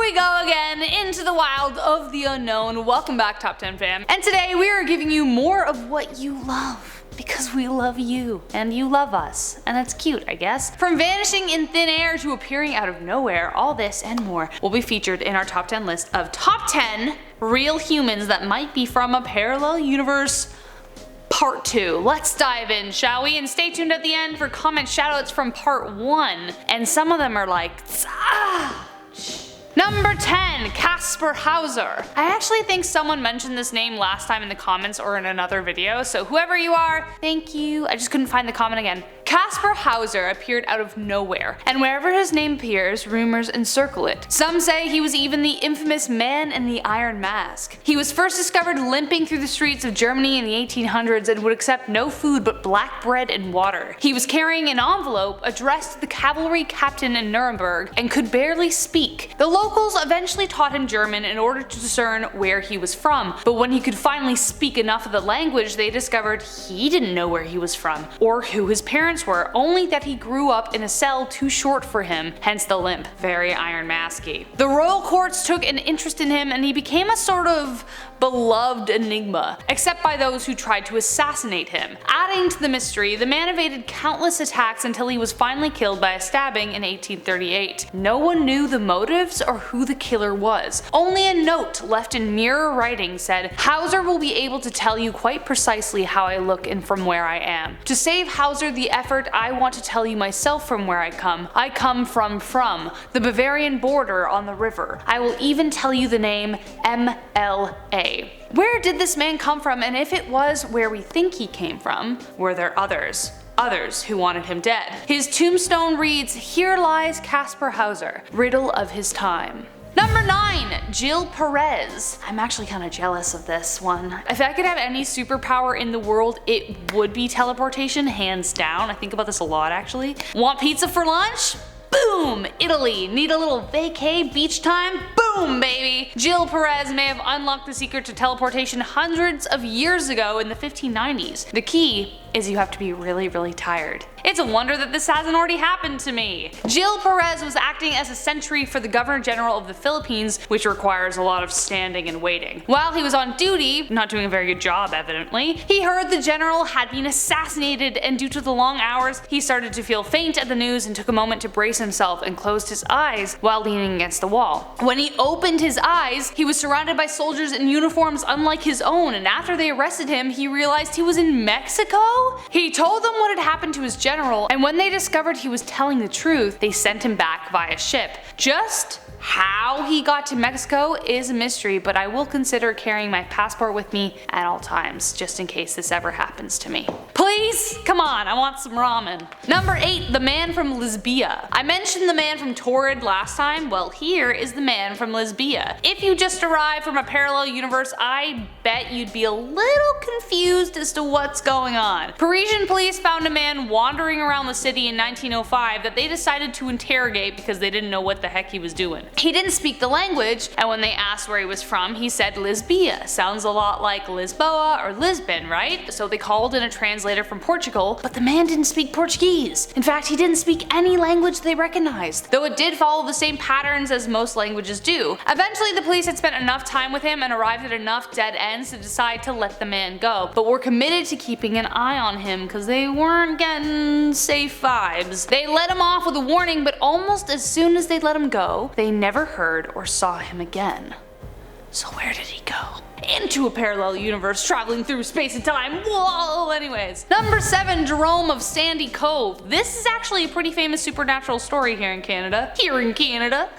we go again into the wild of the unknown. Welcome back, Top 10 fam. And today we are giving you more of what you love. Because we love you, and you love us, and it's cute, I guess. From vanishing in thin air to appearing out of nowhere, all this and more will be featured in our top 10 list of top 10 real humans that might be from a parallel universe. Part 2. Let's dive in, shall we? And stay tuned at the end for comment shoutouts from part 1. And some of them are like, Number 10, Kasper Hauser. I actually think someone mentioned this name last time in the comments or in another video, so whoever you are, thank you. I just couldn't find the comment again. Kasper Hauser appeared out of nowhere, and wherever his name appears, rumors encircle it. Some say he was even the infamous Man in the Iron Mask. He was first discovered limping through the streets of Germany in the 1800s and would accept no food but black bread and water. He was carrying an envelope addressed to the cavalry captain in Nuremberg and could barely speak. The locals eventually taught him German in order to discern where he was from, but when he could finally speak enough of the language, they discovered he didn't know where he was from, or who his parents were, only that he grew up in a cell too short for him, hence the limp. Very Iron Masky. The royal courts took an interest in him and he became a sort of beloved enigma, except by those who tried to assassinate him. Adding to the mystery, the man evaded countless attacks until he was finally killed by a stabbing in 1838. No one knew the motives or who the killer was. Only a note left in mirror writing said, "Hauser will be able to tell you quite precisely how I look and from where I am. To save Hauser the effort, I want to tell you myself from where I come. I come from the Bavarian border on the river. I will even tell you the name MLA. Where did this man come from, and if it was where we think he came from, were there others? Others who wanted him dead. His tombstone reads, "Here lies Kasper Hauser, riddle of his time." Number 9, Gil Perez. I'm actually kind of jealous of this one. If I could have any superpower in the world, it would be teleportation, hands down. I think about this a lot actually. Want pizza for lunch? Boom! Italy. Need a little vacay beach time? Boom, baby! Gil Perez may have unlocked the secret to teleportation hundreds of years ago in the 1590s. The key is you have to be really, really tired. It's a wonder that this hasn't already happened to me. Gil Perez was acting as a sentry for the Governor General of the Philippines, which requires a lot of standing and waiting. While he was on duty, not doing a very good job evidently, he heard the general had been assassinated, and due to the long hours, he started to feel faint at the news and took a moment to brace himself and closed his eyes while leaning against the wall. When he opened his eyes, he was surrounded by soldiers in uniforms unlike his own, and after they arrested him, he realized he was in Mexico? He told them what had happened to his general, and when they discovered he was telling the truth, they sent him back via ship. Just how he got to Mexico is a mystery, but I will consider carrying my passport with me at all times, just in case this ever happens to me. Please? Come on, I want some ramen. Number 8, the Man From Lizbia. I mentioned the man from Torrid last time, well here is the Man From Lizbia. If you just arrived from a parallel universe, I bet you'd be a little confused as to what's going on. Parisian police found a man wandering around the city in 1905 that they decided to interrogate because they didn't know what the heck he was doing. He didn't speak the language, and when they asked where he was from, he said Lizbia. Sounds a lot like Lisboa or Lisbon, right? So they called in a translator from Portugal, but the man didn't speak Portuguese. In fact, he didn't speak any language they recognized, though it did follow the same patterns as most languages do. Eventually, the police had spent enough time with him and arrived at enough dead ends to decide to let the man go, but were committed to keeping an eye on him because they weren't getting safe vibes. They let him off with a warning, but almost as soon as they let him go, they never heard or saw him again. So where did he go? Into a parallel universe, traveling through space and time. Whoa, anyways. Number 7, Jerome of Sandy Cove. This is actually a pretty famous supernatural story here in Canada.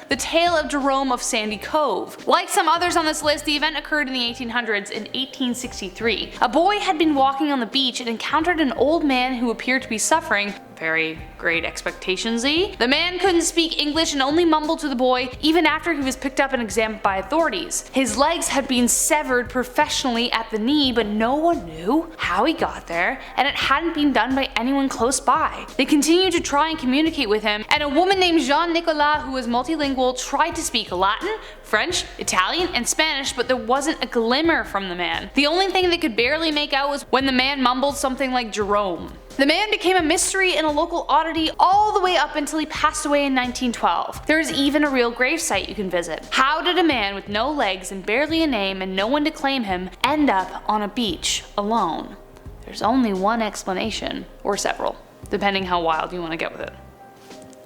The tale of Jerome of Sandy Cove. Like some others on this list, the event occurred in the 1800s in 1863. A boy had been walking on the beach and encountered an old man who appeared to be suffering. Very Great Expectations-y. The man couldn't speak English and only mumbled to the boy even after he was picked up and examined by authorities. His legs had been severed professionally at the knee, but no one knew how he got there, and it hadn't been done by anyone close by. They continued to try and communicate with him, and a woman named Jean-Nicolas, who was multilingual, tried to speak Latin, French, Italian, and Spanish, but there wasn't a glimmer from the man. The only thing they could barely make out was when the man mumbled something like Jerome. The man became a mystery and a local oddity all the way up until he passed away in 1912. There is even a real gravesite you can visit. How did a man with no legs and barely a name and no one to claim him end up on a beach alone? There's only one explanation, or several, depending how wild you want to get with it.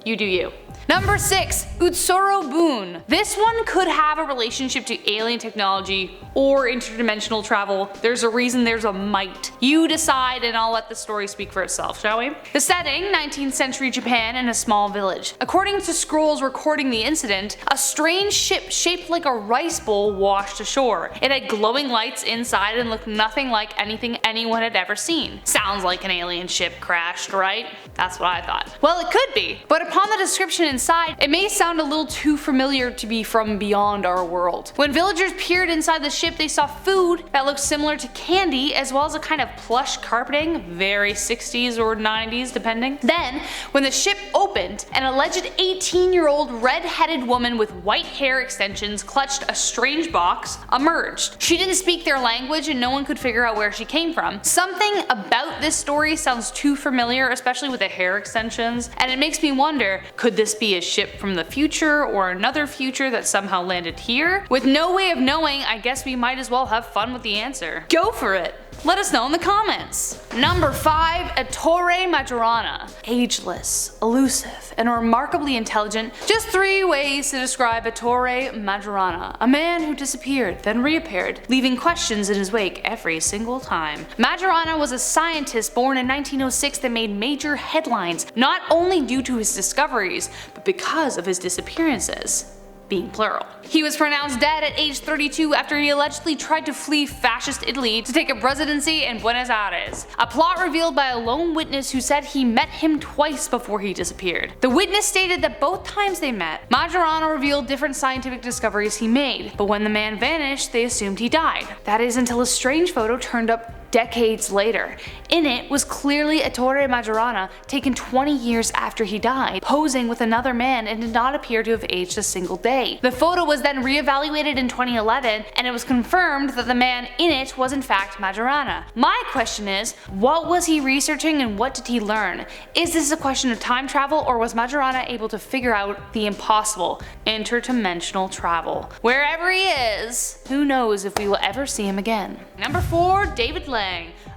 You do you. Number 6. Utsoro Bune. This one could have a relationship to alien technology or interdimensional travel. There's a reason there's a might. You decide and I'll let the story speak for itself, shall we? The setting, 19th century Japan in a small village. According to scrolls recording the incident, a strange ship shaped like a rice bowl washed ashore. It had glowing lights inside and looked nothing like anything anyone had ever seen. Sounds like an alien ship crashed, right? That's what I thought. Well, it could be, but upon the description inside, it may sound a little too familiar to be from beyond our world. When villagers peered inside the ship, they saw food that looked similar to candy, as well as a kind of plush carpeting, very 60s or 90s depending. Then, when the ship opened, an alleged 18-year-old red-headed woman with white hair extensions clutched a strange box emerged. She didn't speak their language and no one could figure out where she came from. Something about this story sounds too familiar, especially with the hair extensions, and it makes me wonder, could this be a ship from the future or another future that somehow landed here? With no way of knowing, I guess we might as well have fun with the answer. Go for it! Let us know in the comments. Number 5. Ettore Majoranna. Ageless, elusive, and remarkably intelligent. Just 3 ways to describe Ettore Majoranna. A man who disappeared, then reappeared, leaving questions in his wake every single time. Majoranna was a scientist born in 1906 that made major headlines, not only due to his discoveries, but because of his disappearances. Being plural. He was pronounced dead at age 32 after he allegedly tried to flee fascist Italy to take up residency in Buenos Aires. A plot revealed by a lone witness who said he met him twice before he disappeared. The witness stated that both times they met, Majoranna revealed different scientific discoveries he made, but when the man vanished, they assumed he died. That is until a strange photo turned up decades later. In it was clearly Ettore Majoranna, taken 20 years after he died, posing with another man and did not appear to have aged a single day. The photo was then re-evaluated in 2011 and it was confirmed that the man in it was in fact Majoranna. My question is, what was he researching and what did he learn? Is this a question of time travel, or was Majoranna able to figure out the impossible, interdimensional travel? Wherever he is, who knows if we will ever see him again. Number 4. David Lang.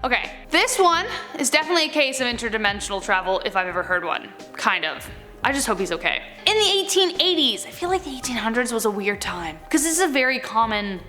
Okay, this one is definitely a case of interdimensional travel if I've ever heard one. Kind of. I just hope he's okay. In the 1880s, I feel like the 1800s was a weird time, because this is a very common,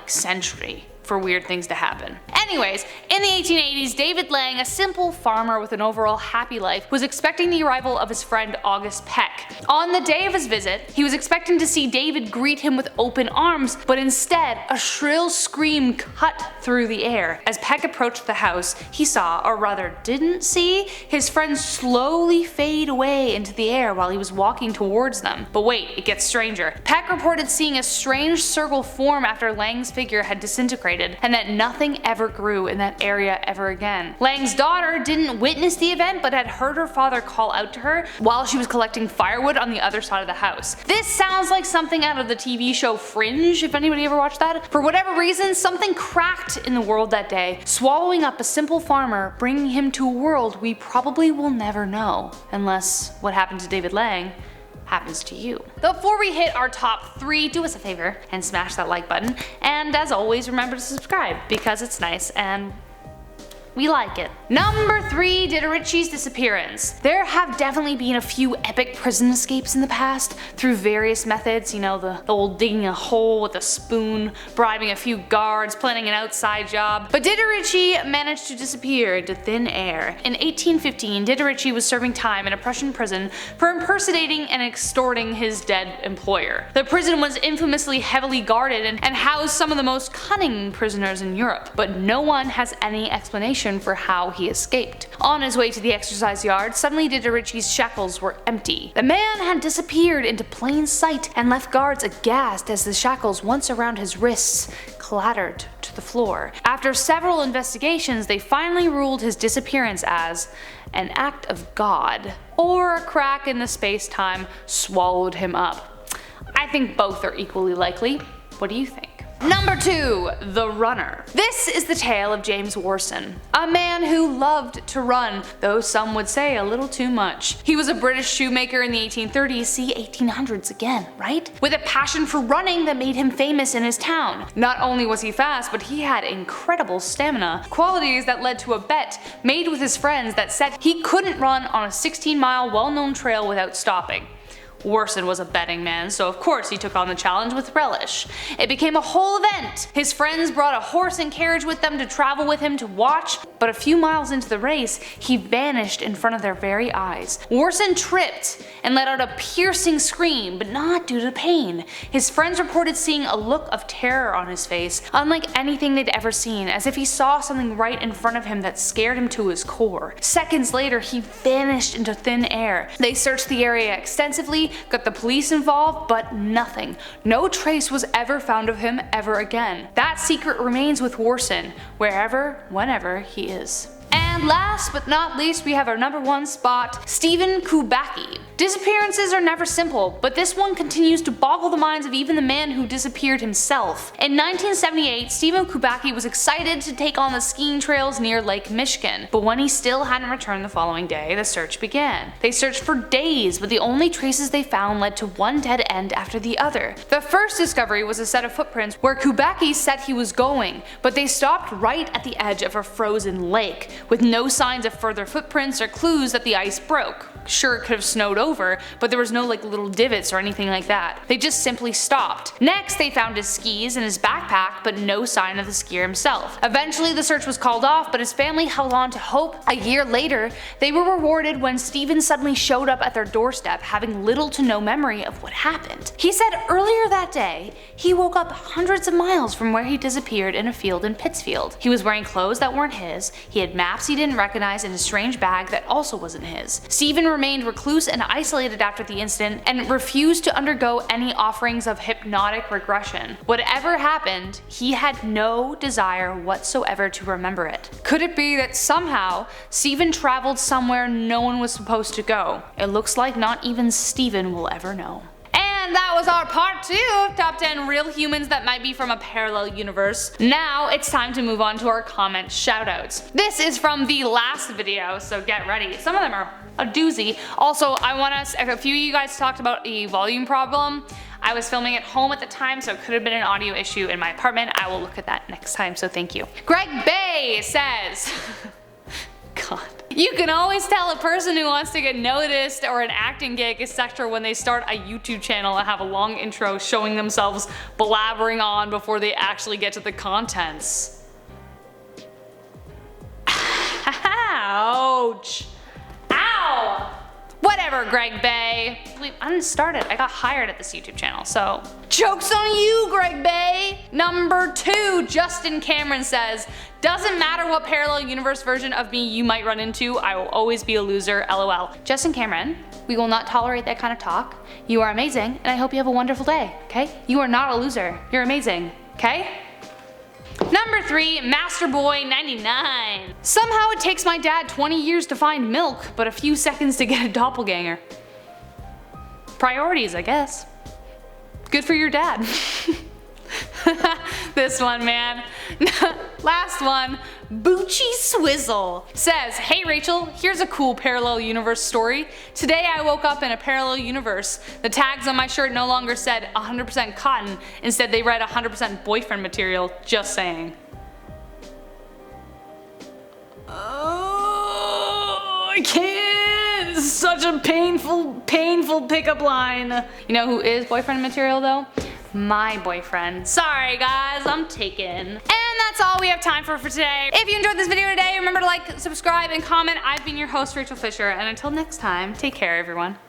century for weird things to happen. Anyways, in the 1880s, David Lang, a simple farmer with an overall happy life, was expecting the arrival of his friend August Peck. On the day of his visit, he was expecting to see David greet him with open arms, but instead, a shrill scream cut through the air. As Peck approached the house, he saw, or rather didn't see, his friend slowly fade away into the air while he was walking towards them. But wait, it gets stranger. Peck reported seeing a strange circle form after Lang's figure had disintegrated, and that nothing ever grew in that area ever again. Lang's daughter didn't witness the event, but had heard her father call out to her while she was collecting firewood on the other side of the house. This sounds like something out of the TV show Fringe, if anybody ever watched that. For whatever reason, something cracked in the world that day, swallowing up a simple farmer, bringing him to a world we probably will never know, unless what happened to David Lang happens to you. Before we hit our top 3, do us a favor and smash that like button, and as always, remember to subscribe because it's nice and we like it. Number 3. Diderici's Disappearance. There have definitely been a few epic prison escapes in the past through various methods, you know, the old digging a hole with a spoon, bribing a few guards, planning an outside job. But Diderici managed to disappear into thin air. In 1815, Diderici was serving time in a Prussian prison for impersonating and extorting his dead employer. The prison was infamously heavily guarded and housed some of the most cunning prisoners in Europe, but no one has any explanation for how he escaped. On his way to the exercise yard, suddenly Diderici's shackles were empty. The man had disappeared into plain sight and left guards aghast as the shackles once around his wrists clattered to the floor. After several investigations, they finally ruled his disappearance as an act of God, or a crack in the space-time swallowed him up. I think both are equally likely. What do you think? Number 2. The Runner. This is the tale of James Worson, a man who loved to run, though some would say a little too much. He was a British shoemaker in the 1830s, see 1800s again, right? With a passion for running that made him famous in his town. Not only was he fast, but he had incredible stamina, qualities that led to a bet made with his friends that said he couldn't run on a 16-mile well-known trail without stopping. Worson was a betting man, so of course he took on the challenge with relish. It became a whole event. His friends brought a horse and carriage with them to travel with him to watch, but a few miles into the race, he vanished in front of their very eyes. Worson tripped and let out a piercing scream, but not due to pain. His friends reported seeing a look of terror on his face, unlike anything they'd ever seen, as if he saw something right in front of him that scared him to his core. Seconds later, he vanished into thin air. They searched the area extensively, got the police involved, but nothing. No trace was ever found of him ever again. That secret remains with Worson, wherever, whenever he is. And last but not least, we have our number 1 spot, Stephen Kubaki. Disappearances are never simple, but this one continues to boggle the minds of even the man who disappeared himself. In 1978, Stephen Kubaki was excited to take on the skiing trails near Lake Michigan, but when he still hadn't returned the following day, the search began. They searched for days, but the only traces they found led to one dead end after the other. The first discovery was a set of footprints where Kubaki said he was going, but they stopped right at the edge of a frozen lake, with no signs of further footprints or clues that the ice broke. Sure, it could have snowed over, but there was no little divots or anything like that. They just simply stopped. Next, they found his skis and his backpack, but no sign of the skier himself. Eventually, the search was called off, but his family held on to hope. A year later, they were rewarded when Stephen suddenly showed up at their doorstep, having little to no memory of what happened. He said earlier that day, he woke up hundreds of miles from where he disappeared in a field in Pittsfield. He was wearing clothes that weren't his, he had maps he didn't recognize, and a strange bag that also wasn't his. Stephen remained recluse and isolated after the incident and refused to undergo any offerings of hypnotic regression. Whatever happened, he had no desire whatsoever to remember it. Could it be that somehow Stephen traveled somewhere no one was supposed to go? It looks like not even Stephen will ever know. And that was our part 2 of top 10 real humans that might be from a parallel universe. Now it's time to move on to our comment shoutouts. This is from the last video, so get ready. Some of them are a doozy. Also, I want us, a few of you guys talked about a volume problem. I was filming at home at the time, so it could have been an audio issue in my apartment. I will look at that next time, so thank you. Greg Bay says, God. You can always tell a person who wants to get noticed or an acting gig, etc. when they start a YouTube channel and have a long intro showing themselves blabbering on before they actually get to the contents. Ouch. Ow! Whatever, Greg Bay. Wait, I didn't start it. I got hired at this YouTube channel, so. Joke's on you, Greg Bay! Number 2, Justin Cameron says, doesn't matter what parallel universe version of me you might run into, I will always be a loser, LOL. Justin Cameron, we will not tolerate that kind of talk. You are amazing, and I hope you have a wonderful day, okay? You are not a loser. You're amazing, okay? Number 3, Masterboy99. Somehow it takes my dad 20 years to find milk, but a few seconds to get a doppelganger. Priorities, I guess. Good for your dad. This one, man. Last one, Boochie Swizzle says, hey Rachel, here's a cool parallel universe story. Today I woke up in a parallel universe. The tags on my shirt no longer said 100% cotton, instead they read 100% boyfriend material, just saying. Oh, I can't. This is such a painful pickup line. You know who is boyfriend material though? My boyfriend. Sorry guys, I'm taken. And that's all we have time for today. If you enjoyed this video today, remember to like, subscribe, and comment. I've been your host, Rachel Fisher, and until next time, take care everyone.